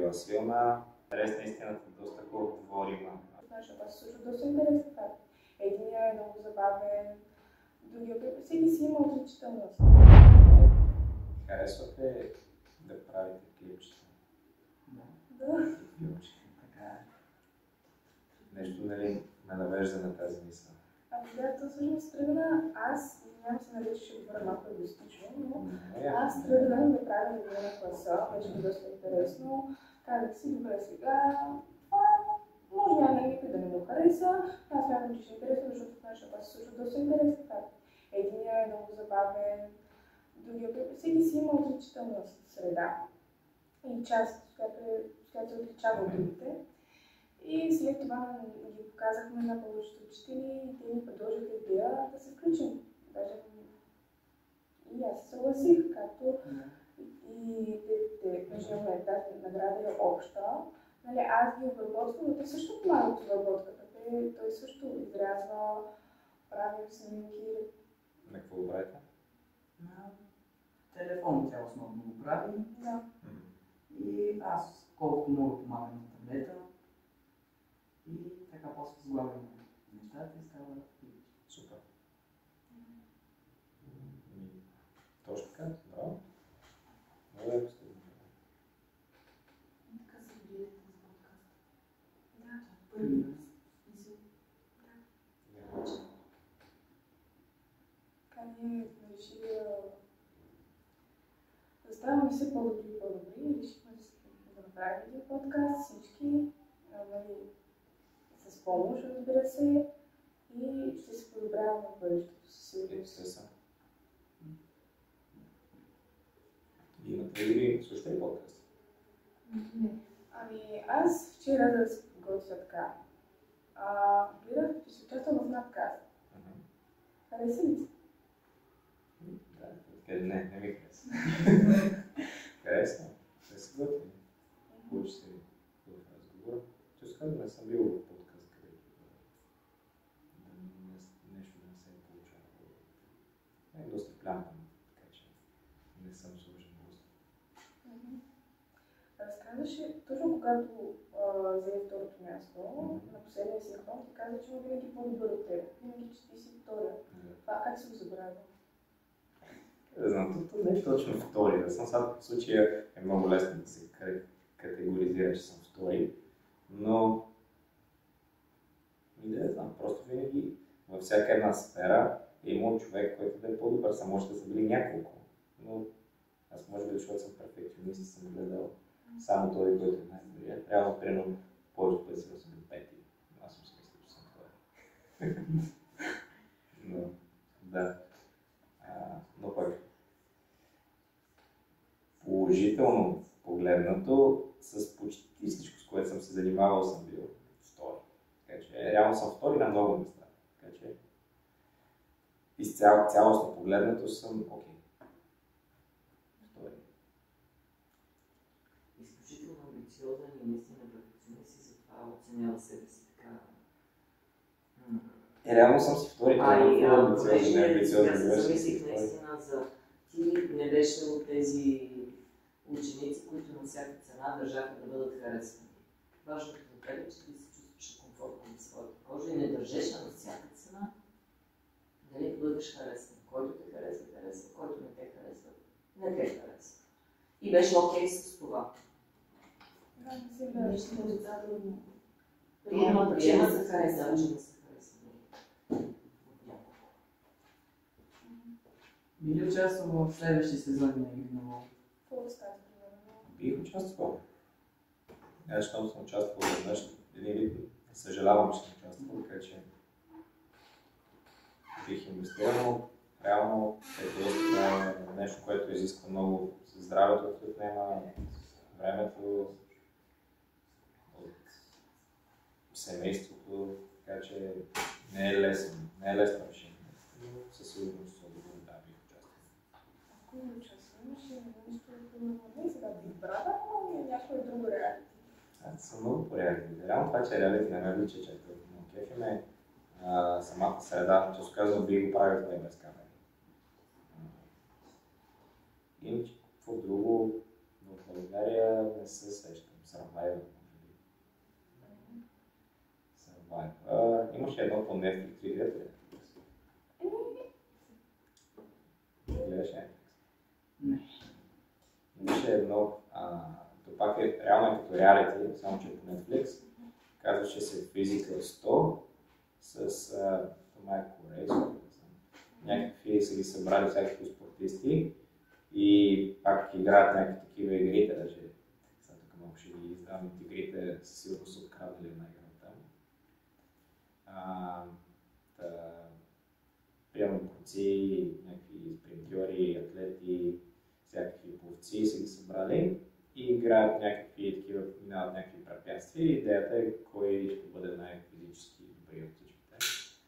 била силна. Интересна истината, доста говорима. Знаеш, това се случва доста интересни факти. Единият е много забавен, другия път всеки си има отличителност. Харесвате да правите клипчета? Да. Филмчета, така е. Нещо, нали, ме навежда на тази мисъл. Ами да, то всъщност тръгна, аз, няма се нарича, ще говоря малко егоистично, но аз тръгнах да правя видео на класа, беше ми доста интересно. Казах си, добре сега, това може няма никой да не му хареса, аз смятам, че ще е интересно, защото в нашия клас се случва доста интересни факти. Единият е много забавен, другия път всеки си има отличителна среда и част, която се отличава от другите. И след това ги показахме на повечето учители и те ни предложиха идея да се включим. Даже и аз се съгласих, както и понеже имаме тази награда е обща, нали, аз ги обработвам, но те също помагат в обработката. Той също изрязва, прави снимки. На какво го правите? На телефон тя основно го прави. Да. И аз колкото мога помагам на таблета. И така после сглавям нещата и става клипче. Супер. Точно така, браво. Много е постигнато. Така се гледате за подкаста. Да. Първи раз. Така ние сме решили да ставаме все по-добри и по-добри и решихме да направим един подкаст, всички, нали, с помощ, разбира се, и ще се подобряваме в бъдещето със сигурност. Имате ли слушате ли подкаст? Не. Ами аз вчера да се подготвя така. Гледах, че се участвам в надкаст. Хареса ли си? Да, не ми хареса. Хареса, не се готвим. Получи се в разговор. Често казвам, не съм бил в подкаст, където нещо да не се е получавало. Е доста плямпан, така че не съм сложен доста. Разказваше, точно когато взе второто място, на последния синхрон, ти каза, че има винаги по-добър от теб. Винаги, че ти си втория. Това как си го забравил? Не знам, това не е точно втори. Да съм сега в случая е много лесно да се категоризира, че съм втори, но не знам, просто винаги във всяка една сфера е имал човек, който да е по-добър. Само може да са били няколко, но аз може би, защото съм перфекционист и съм гледал само този, който е най-добрия. Трябва примерно повече пъти съм бил пети. Аз съм смисъл, че съм втори. Но, да. Но пък положително погледнато, с почти всичко, с което съм се занимавал, съм бил втори. Така че реално съм втори на много места. Така че цялостно погледнато съм окей. Втори. Изключително амбициозен и наистина перфекционист и затова оценява себе си така. Реално съм си втори, това е амбициозен, амбициозен. Аз се замислих наистина за ти не беше от тези ученици, които на всяка цена държаха да бъдат харесвани. Важното за теб е, че ти се чувстваш комфортно в своята кожа и не държеше на всяка цена дали да бъдеш харесван. Който те харесва, харесва, който не те харесва, не те харесва. И беше окей с това. Да, не се гледаш. Нещо отрицателно. Приема, че не се харесва. Би ли участвал в следващи сезони на Игри на Волята? Какво да става, примерно? Бих участвал. Аз щом съм участвал веднъж, един вид съжалявам, че съм участвал, така че бих инвестирал. Реално е доста нещо, което изисква много за здравето, което отнема, времето, от семейството, така че не е лесно решение. Но със сигурност да бих участвал. Ако не участвам, имаше нещо, не сега Big Brother, но някоя друга реалити. Аз съм много по реалити. Реално това, че реалити не ме лича, че е толкова. Кефи ме самата среда, често казвам, би го правил това и без камери. Иначе, какво друго в България не се сещам. Срам Netflix или гледате ли? Гледаш Netflix? Не. Имаше едно, то пак е реално като реалити, само че по Netflix. Казваше се Physical 100 с това е корейско. Някакви са ги събрали всякакви спортисти и пак играят някакви такива игрите, даже сега тук малко ще ги издавам от игрите, със сигурност са откраднали една игра там. Примерно борци, някакви спринтьори, атлети, всякакви пловци са ги събрали и играят някакви такива, минават някакви препятствия и идеята е кой ще бъде най-физически добри от всичките.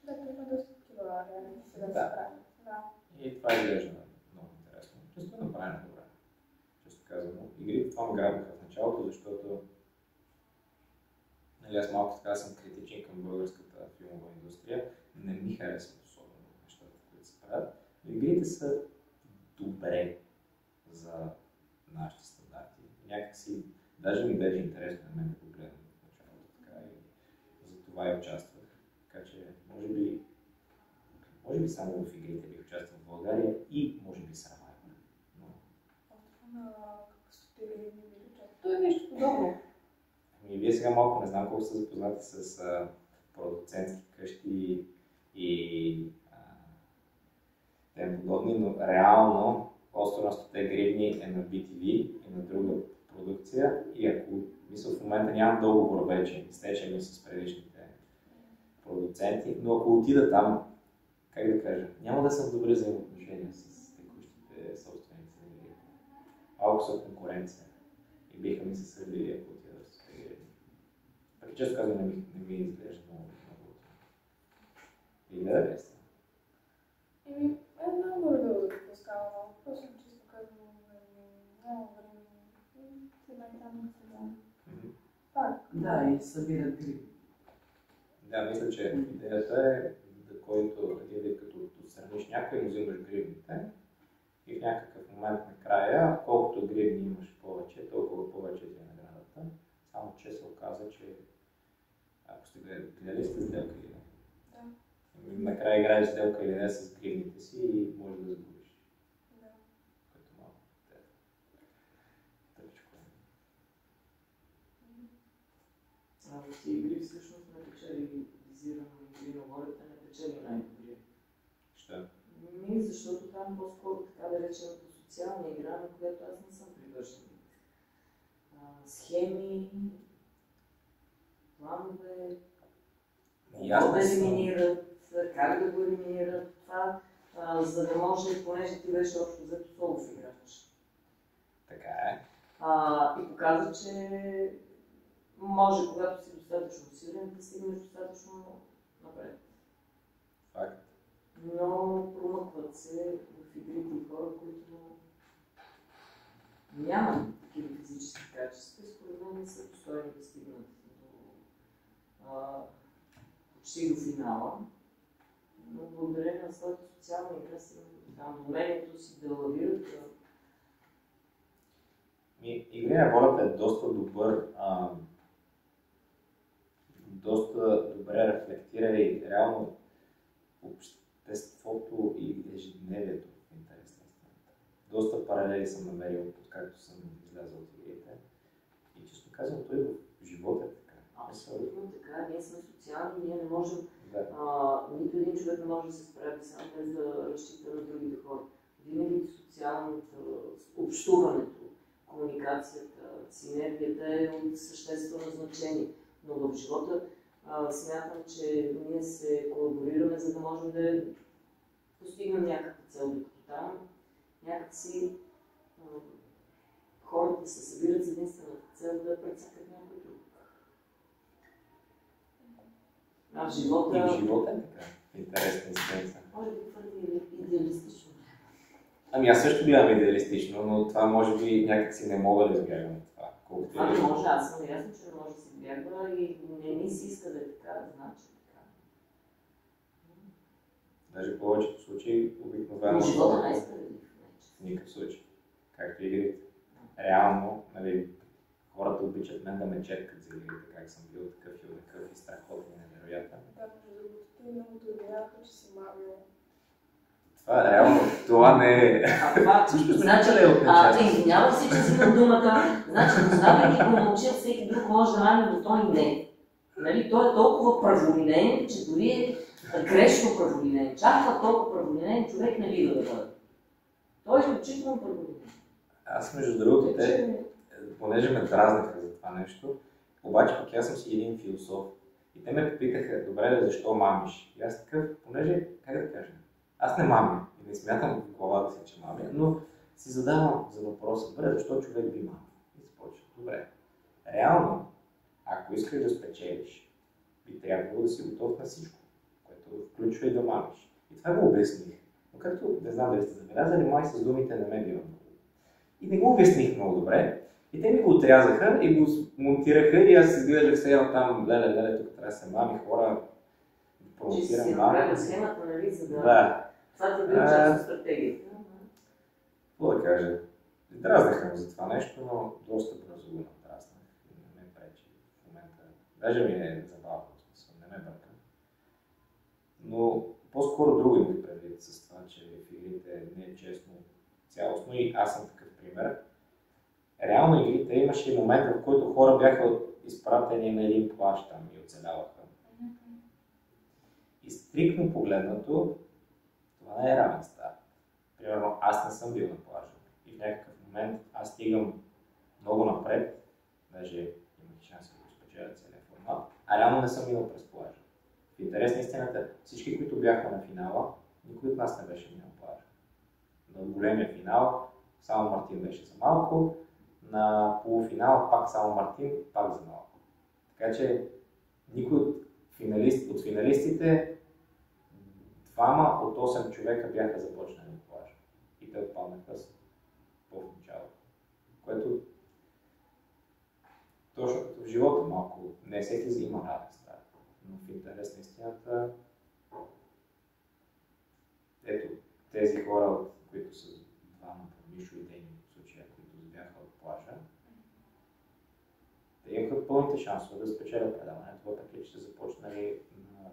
Да, това има доста такива реалити сега се Да. прави. Да. И това изглежда много интересно. Често е направено добре. Често казано. Игрите това ме грабнаха в началото, защото нали, аз малко така съм критичен към българската филмова индустрия. Не ми харесват особено нещата, които се правят. Но игрите са добре за нашите стандарти. Някакси, даже ми беше интересно на мен да го гледам в началото, така и за това и участвах. Така че, може би само в игрите бих участвал в България и може би Survivor. Но... На какъв телевизия ви участва? То е нещо подобно. Вие сега малко не знам колко сте запознати с продуцентски къщи и тем подобни, но реално Остров на 100 гривни е на BTV и на друга продукция и ако мисля в момента нямам договор вече, изтече ми с предишните продуценти, но ако отида там, как да кажа, няма да съм в добри взаимоотношения с текущите собственици на игрите. Малко са конкуренция и биха ми се сърдили, ако отида в 100 гривни. Пък често казвам, не ми изглежда много. И гледа ли сте? Много горе да допускава малко. Просто чисто казвам, няма време. Сега и там сезон. Пак. Да, и събират гриби. Да, мисля, че идеята е да който като отстраниш някой, му взимаш гривните и в някакъв момент накрая, колкото гривни имаш повече, толкова повече ти е наградата. Само че се оказа, че ако сте гледали сте сделка или не. Да. Накрая играеш сделка или не с гривните си и можеш да загубиш. Да. Което малко тъпичко е. В тези игри всъщност не печели визирано игри на волята, не печели най-добрия. Що? Защото там по-скоро така да речем социална игра, на която аз не съм привържен. Схеми, планове, какво да елиминират, как да го елиминират това, за да може, понеже ти беше общо взето солов играч. Така е. И показва, че може, когато си достатъчно силен, да стигнеш достатъчно напред. Факт. Но промъкват се в игрите и хора, които нямат такива физически качества и според мен не са достойни да стигнат почти до финала. Но благодарение на своята социална игра стигнат до там. Умението си да лавират. Игри на волята е доста добре рефлектира и реално обществото и ежедневието в интерес на истината. Доста паралели съм намерил, откакто съм излязъл от игрите. И често казвам, той в живота е така. Абсолютно така. Ние сме социални, ние не можем, Да. нито един човек не може да се справи сам без да разчита на другите хора. Винаги социалното общуването, комуникацията, синергията е от съществено значение. Но в живота смятам, че ние се колаборираме, за да можем да постигнем някаква цел, докато там някакси хората се събират с единствената цел да прецакат някой друг. В живота... И в живота е така. Интересна история. Може би твърди идеалистично. Ами аз също гледам идеалистично, но това може би някакси не мога да избягам от това. Това не може, аз съм ясно, че не може да се избягва и не ми се иска да е така, значи така. Даже в повечето случаи обикновено... Живота най-справедлив. В никакъв случай. Както игрите. Реално, нали, хората обичат мен да ме четкат за игрите, как съм бил такъв и такъв и страхотен и невероятен. Да, между другото, те много доверяха, че си мамил. Това реално, това не е... Всичко значи, извинявам се, че взимам думата. Значи, познавайки го момче, всеки друг може да мами, но той не. Нали? Той е толкова праволинен, че дори е грешно праволинен. Чак толкова праволинен човек не бива да бъде. Той е изключително праволинен. Аз между другото, понеже ме дразнаха за това нещо, обаче пък аз съм си един философ. И те ме попитаха, добре, защо мамиш? И аз такъв, понеже, как да кажа, аз не мамя и не смятам в главата си, че мамя, но си задавам за въпроса, добре, защо човек би мамя? И започва, добре. Реално, ако искаш да спечелиш, би трябвало да си готов на всичко, което включва и да мамиш. И това го обясних. Но както не знам дали сте забелязали, май с думите не ме бива много. И не го обясних много добре. И те ми го отрязаха и го монтираха и аз се гледах сега там, леле, тук трябва да се мами хора, провокирам мами. Схемата, нали, за да. Това да бил част от стратегията. Какво да кажа? Дразнаха ме за това нещо, но доста бързо го надразнах и не ме пречи в момента. Даже ми е забавно, в смисъл, не ме бърка. Но по-скоро друго имах предвид с това, че в игрите не е честно цялостно и аз съм такъв пример. Реално игрите имаше момент, в който хора бяха изпратени на един плаж там и оцеляваха. И стрикно погледнато, това не е равен старт. Примерно аз не съм бил на плажа и в някакъв момент аз стигам много напред, даже имах шанс да го спечеля целият формат, а реално не съм минал през плажа. В интерес на истината, всички, които бяха на финала, никой от нас не беше минал плажа. На големия финал само Мартин беше за малко, на полуфинал пак само Мартин, пак за малко. Така че никой от финалистите, двама от 8 човека бяха започнали на плажа. И те отпаднаха в началото. Което точно като в живота малко, не всеки има равен старт. Но в интерес на истината, ето тези хора, които са двама по Мишо и Дени в случая, които бяха от плажа, те имаха пълните шансове да спечелят предаването, въпреки че са започнали на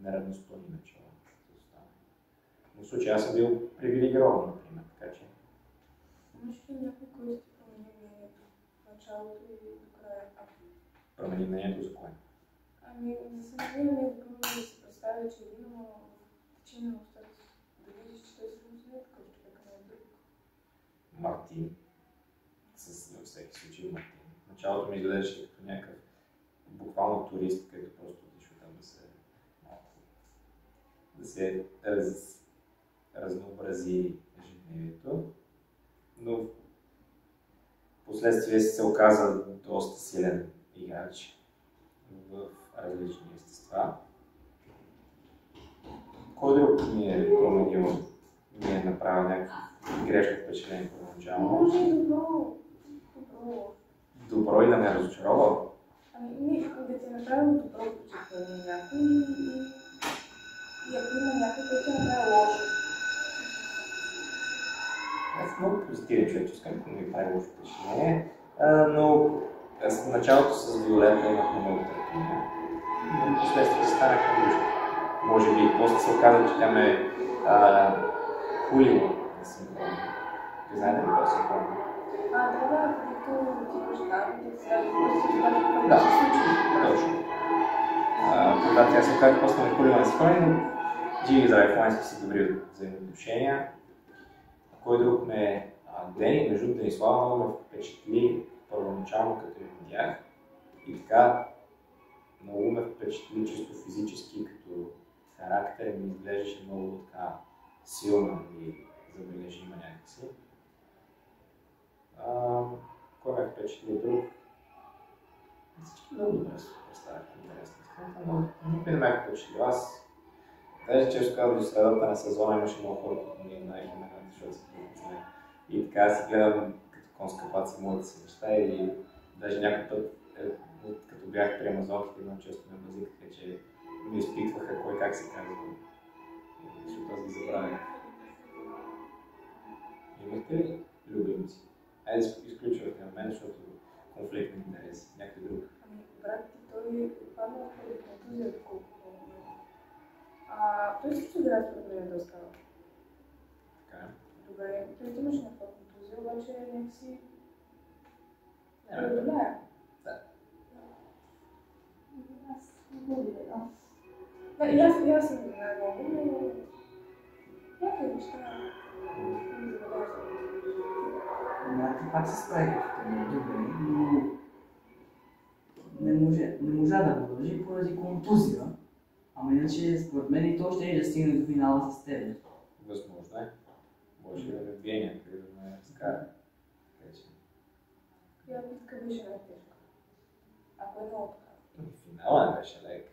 неравностойни начала. Но в случая аз съм бил привилегирован, например, така че... Имаш ли някой, който ти промени мнението в началото и до края? Промени мнението за кое? Ами, за съжаление ми е трудно да си представя, че един, но в течение на устата да видиш, че той се не е такъв човек, а не е друг. Мартин. Във всеки случай Мартин. В началото ми изглеждаше като някакъв буквално турист, където просто отишва там да се разнообрази ежедневието. Но в последствие се оказа доста силен играч в различни естества. Кой друг ми е променил, ми е направил някакво грешно впечатление първоначално? Може и добро. Добро и да ме разочарова? Ами, да ти е направил добро впечатление някой и ако има някой, който е направил лошо. Аз съм много позитивен човек, че искам да ми прави лошо впечатление, но в началото с Виолета имахме много търпение. Но последствие станахме дружки. Може би после се оказа, че тя ме хулила на синхронно. Ви знаете ли какво синхронно? Да, като ти баща, и сега да се случи. Точно. Когато тя се оказа, после ме хулила на синхронно, но живи здрави в момента си добри взаимоотношения. Кой друг ме Дени, между Денислава, много ме впечатли първоначално, като я видях. И така много ме впечатли чисто физически, като характер ми изглеждаше много така силна и забележима някакси. Кой ме впечатли друг? Всички много добре се представях, интересно. Но никой не ме впечатли. Аз даже често казвам, до средата на сезона имаше много хора, които не знаеха на мен, защото се притесняха. И така си гледам като конска паца моите си неща и даже някой път, като бях при амазонките, много често ме базикаха, че ми изпитваха кой как се казва. Защото аз ги забравях. Имахте ли любимци? Айде изключвайте на мен, защото конфликт на интереси, някой друг. Ами, брат ти, той падна поради контузия, доколкото помня. Той също играе според мен да става. Така. Добре, той имаше някаква контузия, обаче някакси Не, преодоляе. Да. Аз не мога да гледам. Да, и аз съм не знаю много, но някакви неща не забелязвам. Ти пак се справи добре, но не можа да продължи поради контузия. Ама иначе, според мен и то ще е да стигне до финала с теб. Възможно е. Може да ме бие някъде, да ме разкара. Коя битка беше най-тежка? Ако е много така. Финала не беше лек.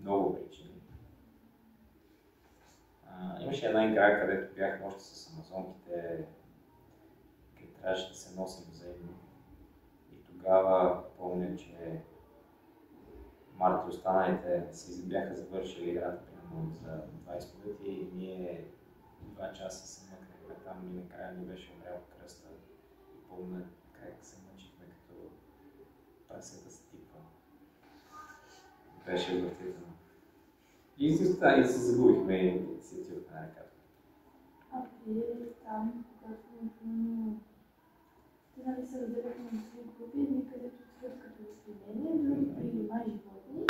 Много причини. Имаше една игра, където бяхме още с амазонките, където трябваше да се носим взаимно. И тогава помня, че Марта и останалите си бяха завършили играта примерно за 20 минути и ние 2 часа се мъкнахме там и накрая ни беше умрял кръста. И помня как се мъчихме като прасета с типа. Беше отвратително. И се загубихме и се отивахме на ръката. А вие там, когато те нали се разделяха на 3 групи, едни където отиват като растения, други при дома животни.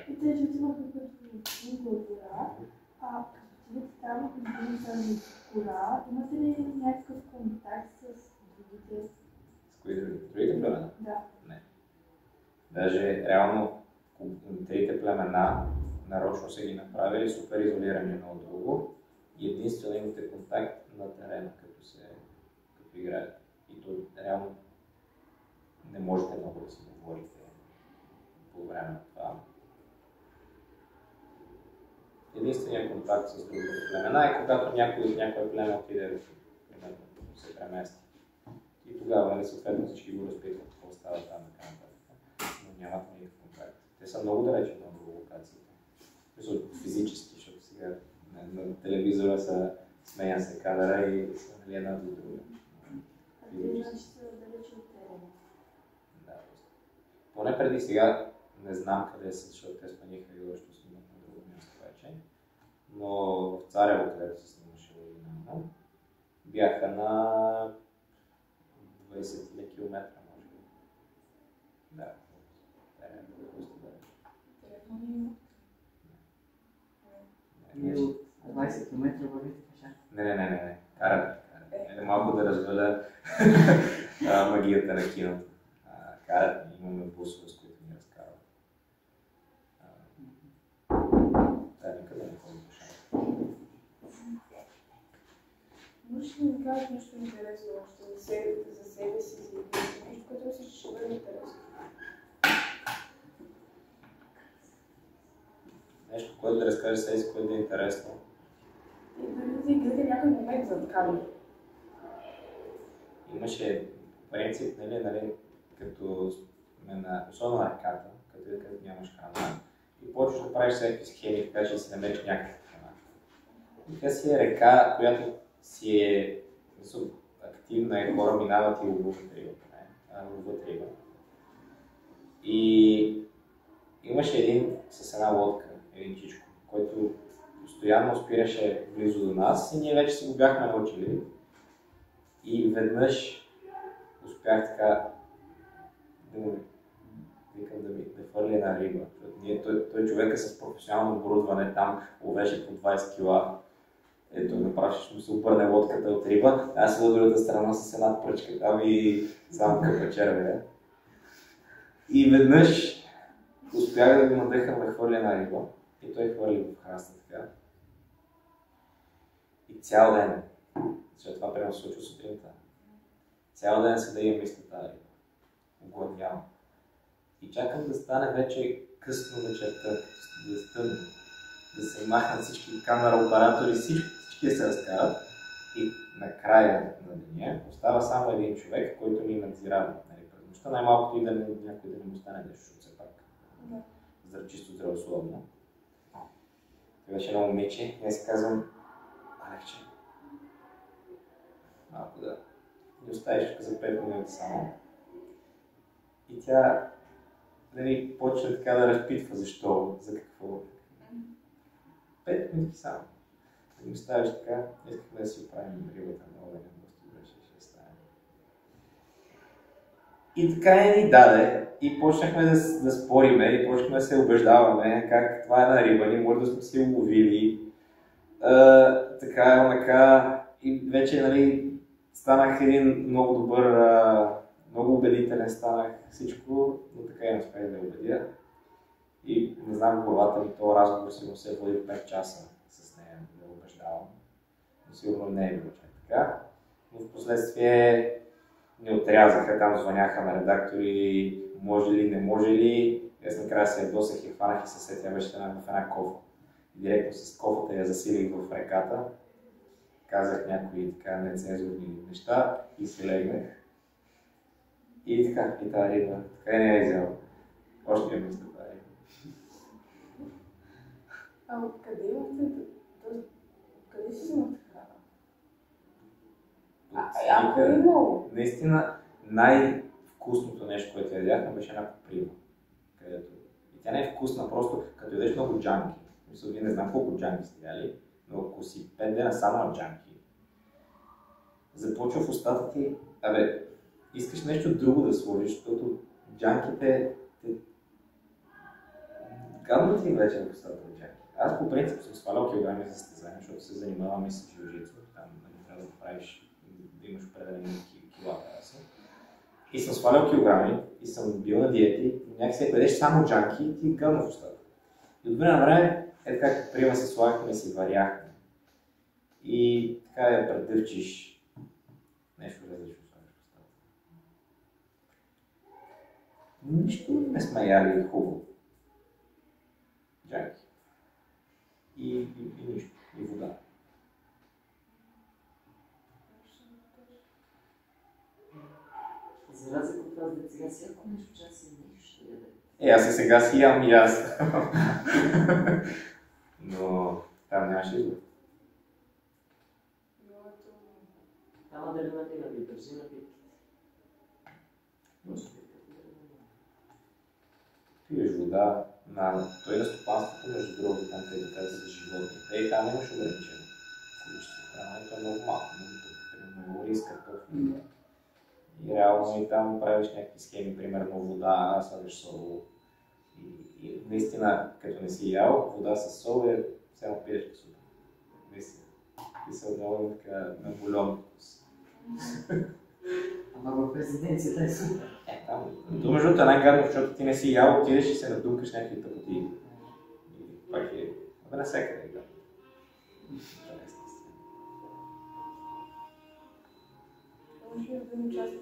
И те ще отиваха като джунгла гора. Като отидете там, като тази гора, имате ли някакъв контакт с другите? С кои другите? Другите племена? Да. Не. Даже реално трите племена нарочно са ги направили супер изолирани едно от друго и единствено имате контакт на терена, като играете. И то реално не можете много да се говорите по време на това. Единственият контакт с другите племена е когато някой от някое племе отиде, примерно, се премести. И тогава, съответно, всички го разпитват какво става там, така нататък. Но нямат никакъв контакт. Те са много далече от много локациите. Физически, защото сега на телевизора са сменя се кадъра и са нали една до друга. А те значи са далече от терена. Да, поне преди сега не знам къде са, защото те смениха и още снимат на друго място вече. Но в Царево, където се снимаше оригинално, бяха на 20 км, може би. Да, терен е доста далеч. Телефони. Ние от 20 км вървите пеша. Не. Караме. Малко да разваля магията на киното. Карат, имаме бусове, с които ни разкарват. Никъде не ходим пеша. Можеш ли да ми кажеш нещо интересно още за себе си, за нещо, което си ще бъде интересно? Нещо, което да разкажеш себе си, което да е интересно. И дори да играте някой момент за камера. Имаше по принцип, нали, като сме особено на ръката, където нямаш храна. И почваш да правиш всякакви схеми, така че да си намериш някаква храна. И тя си е река, която си е активна и хора минават и ловуват риба. И имаше един с една лодка, един чичко, който постоянно спираше близо до нас и ние вече си го бяхме научили. И веднъж успях така да хвърля една риба. Той човек е с професионално оборудване, там ловеше по 20 кила. Ето, направо ще му се обърне лодката от риба, аз съм от другата страна с една пръчка там и само къпа червея. И веднъж успях да го надъхам да хвърля една риба и той хвърли в храста така. И цял ден, защото това примерно се случва сутринта, цял ден седа и мисля тази риба. Огладнявам. И чакам да стане вече късно вечерта, да е тъмно, да се махнат всички камера оператори, всички да се разкарат. И накрая на деня остава само един човек, който ни надзирава. През нощта най-малкото и някой да не му стане нещо, защото все пак чисто здравословно. Той беше едно момиче и аз си казвам, Алекче, малко да ни оставиш за 5 минути само. И тя нали, почна така да разпитва защо, за какво. 5 минути само. Да ми ставиш така, искахме да си оправим рибата на огъня, доста добре ще стане. И така ни даде. И почнахме да спориме и почнахме да се убеждаваме как това е на риба, ние може да сме си уловили. Така, и вече нали, станах един много добър, много убедителен станах всичко, но така и не успех да убедя. И не знам в главата ми, този разговор сигурно се води 5 часа с нея да убеждавам, но сигурно не е било чак така. Но в последствие ни отрязаха, там звъняха на редактори, може ли, не може ли. Аз накрая се ядосах и хванах и съсед, тя беше в една кофа. И директно с кофата я засилих в реката. Казах някои така нецензурни неща и се легнах. И така, и тази риба, така и не я взела. Още я мисля тази риба. А откъде имахте? Къде си взимахте храна? Ако е имало? Наистина най-вкусното нещо, което ядяхме, беше една коприва. Където... И тя не е вкусна, просто като ядеш много джанки. Мисля, вие не знам колко джанки сте яли, но ако си 5 дена само на джанки, започва в устата ти, искаш нещо друго да сложиш, защото джанките гадно ти вече в устата на джанки. Аз по принцип съм свалял килограми за състезания, защото се занимавам и с джиу-джитсу. Там трябва да правиш, да имаш определени кила. И съм свалял килограми и съм бил на диети и някакси ако ядеш само джанки и ти гадно в устата. И от време на време, ето как приема се слагахме и си варяхме. И така я предърчиш нещо различно слагаш в устата. Нищо не сме яли хубаво. Джанки. И нищо. И вода. За разлика от това, сега си ако нещо час и нищо яде. Аз и сега си ям и аз. Но там нямаше избор. Там адреналина ви държи на битките. Пиеш вода, той на стопанството, между другото, там където каза за животните, и там имаш ограничено количество храна, и то е много малко, много рис, картофи. И реално и там правиш някакви схеми, примерно вода, слагаш сол. И наистина, като не си ял, вода с сол е само пиешка супа. Наистина. И се отново така на бульон вкус. Ама в резиденцията е супер. Там. То между другото е най-гадно, защото ти не си ял, отидеш и се надумкаш някакви тъпоти. И пак е... Абе навсякъде е гадно. Може да бъдем част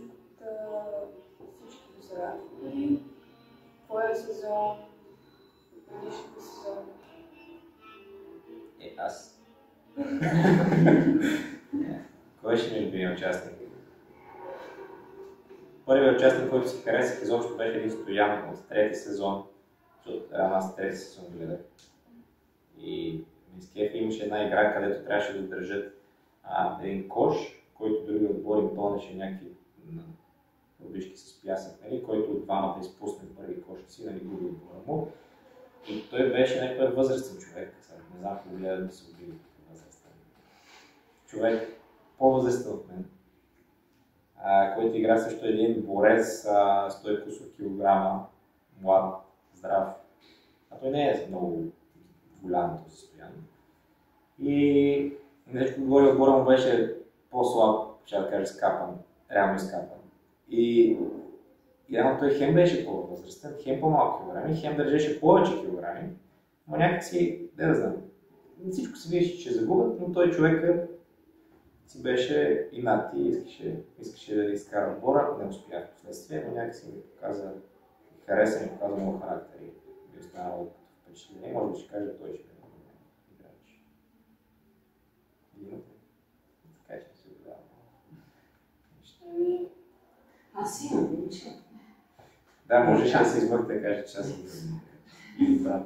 от всички до сега. Или твоя сезон, предишните сезони? Аз. Кой ще ми е любимия участник? Първият участник, който си харесах изобщо беше един Стоян от трети сезон, защото аз трети сезон гледах. И Минскиев имаше една игра, където трябваше да държат един кош, който други отбор им пълнеше някакви лобишки с пясък, нали, който от двамата изпусне първи кош си, нали, губи отбора му. И той беше някакъв възрастен човек, не знам какво гледа да се убили възрастен човек, по-възрастен от мен, който игра също един борец, 100 кусор килограма, млад, здрав. А той не е много голям този Стоян. И нещо говори, отбора му беше по-слаб, ще да кажа, скапан, реално изкапан. И реално той хем беше по-възрастен, хем по-малко килограми, хем държеше повече килограми, но някакси, не да знам, всичко се виждаше, че загубят, но той човека си беше и над и искаше да изкара отбора, не успях в последствие, но някакси ми показа, хареса ми показа моят характер и би останало като впечатление, може би ще кажа, той ще бъде играч. Имате? Така че не се отдавам. Аз имам, ничего. Да, можеше да се измъкте да каже, че аз съм или брат.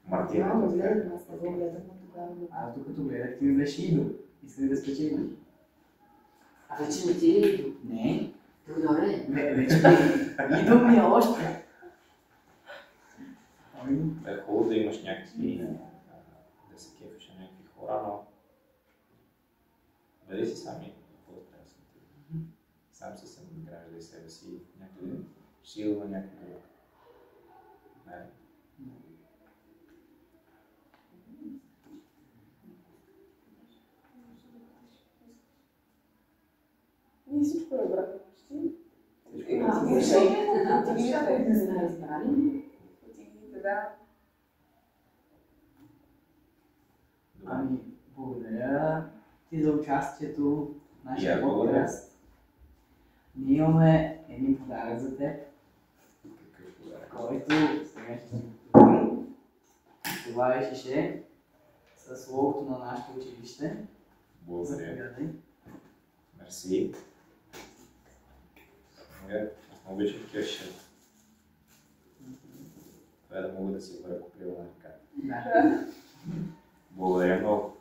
Мартина. Аз не го гледах тогава. Аз докато гледах, ти ми беше идол. Исках да спечелиш. А вече не ти е идол. Не. Добре. Вече идва ми още. Е хубаво да имаш някакви, да се кефиш на някакви хора, но дали си сами, какво трябва да си ти? Сам си изграждай себе си някъде сила на някой друг. Не. Ние всичко разбрахме почти. Нещата не сме разбрали. Потигните, да. Ами, благодаря ти за участието в нашия подкаст. Ние имаме един подарък за теб, който сега ще го покажем. Това е шише с логото на нашето училище. Благодаря. Мерси. Аз много обичам такива шишета. Това е да мога да си го ръкоприла на ръката. Да. Благодаря много.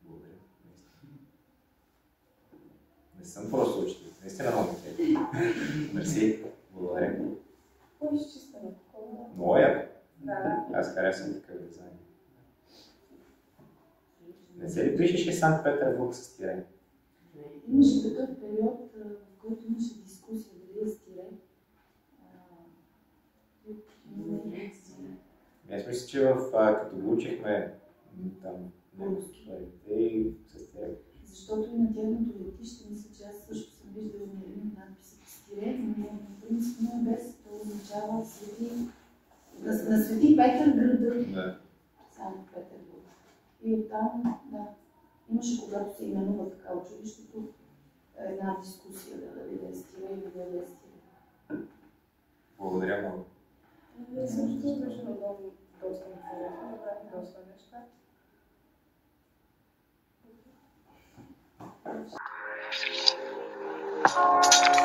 Благодаря. Не съм просто учител. Наистина много кефи. Мерси. Благодаря. Кой ще изчистваме? Много яко. Да. Аз харесвам такъв дизайн. Не се ли пишеше Санкт Петербург с тире? Имаше такъв период, в който имаше дискусия дали е стире. Аз мисля, че като го учихме там парите и с тире. Защото и на тяхното летище, мисля, че аз също съм виждала надписа стире, но принципно е без, то означава на Свети Петър града. Да. Само Петербург. И оттам, да, имаше, когато се именува така училището, една дискусия дали да е стире или да е стире. Благодаря много. Ние също беше много доста интересно, направихме доста неща. Thank you.